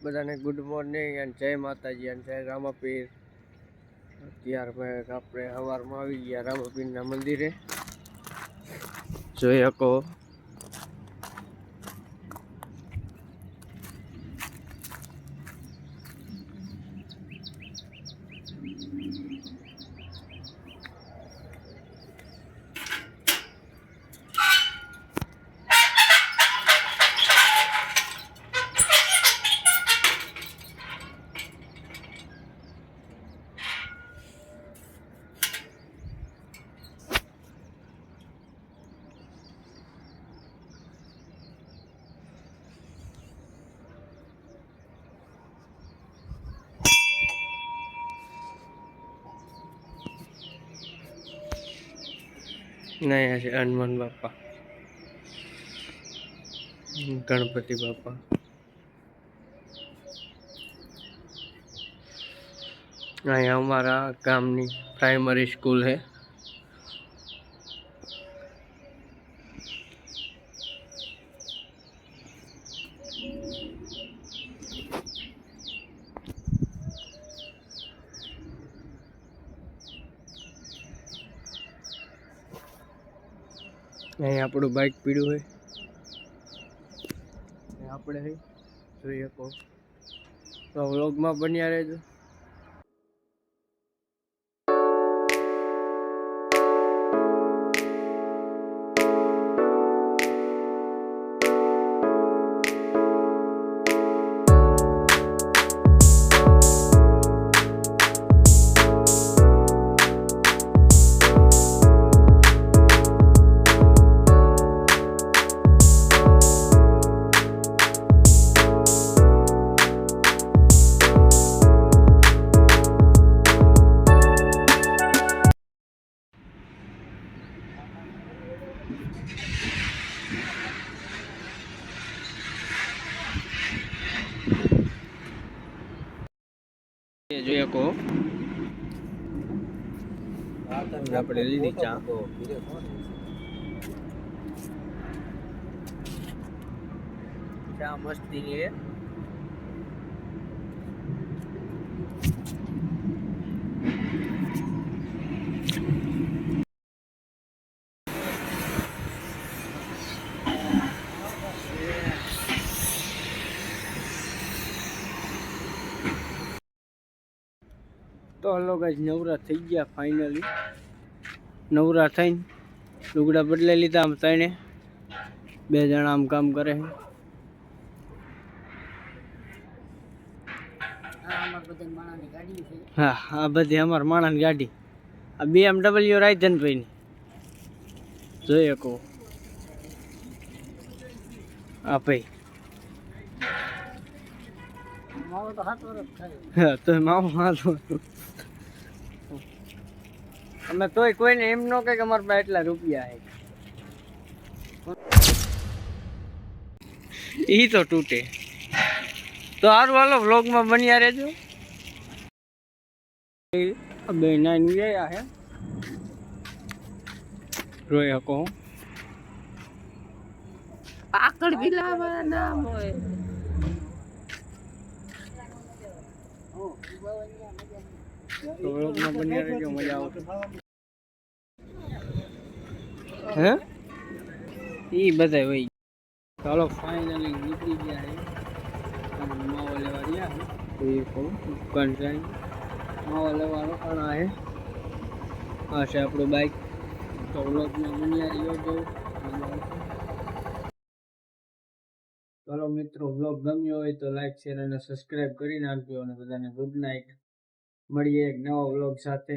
બધાને good morning અને જય માતાજી અને જય રામાપીર। અત્યારે આપણે સવારમાં આવી ગયા રામાપીરના મંદિરે। જોઈ શકો અહીંયા છે હનુમાન બાપા, ગણપતિ બાપા। અહીંયા અમારા ગામની પ્રાइमरी स्कूल है। અહીંયા આપણું બાઇક પીડ્યું હોય, આપણે જોઈ શકો તો વ્લોગમાં બન્યા રહેજો। જોઈએ કો આપણે લીધી ચા, ચા મસ્તી ની तो हलो गाइस नवरा थी गया फाइनली। नवरा थईन लुगड़ा बदले लीधा आम तणे बे जणा आम काम करे। हाँ आ बधी अमर माणस गाड़ी आ BMW राइजन भाई नी जोई को आ भाई मावो तो हाथ वर्ष थाय तो मावो हाथ અમે તોય કોઈને એમ નો કે અમારા પાસે એટલા રૂપિયા હે, ઈ તો તૂટે તો હારું હાલો વ્લોગમાં બન્યા રહેજો। બે નાઈન ગયા હે રોઈ હકો આકડ બિલાવા નામ હોય तो व्लोगમાં બન્યા રહેજો, મજા આવશે। હે ઈ બધાય હોય। ચાલો ફાઇનલી નીકળી ગયા હે અને માવો લેવા ગયા હે તો એ કહું દુકાન જાય માવો લેવા રોકાણા હે। આ છે આપણું બાઇક। તો વ્લોગમાં બન્યા રહેજો। ચાલો મિત્રો વ્લોગ ગમ્યો હોય તો લાઈક શેર અને સબસ્ક્રાઇબ કરી નાખજો અને બધાને ગુડ નાઇટ। મળીએ એક નવા વ્લોગ સાથે।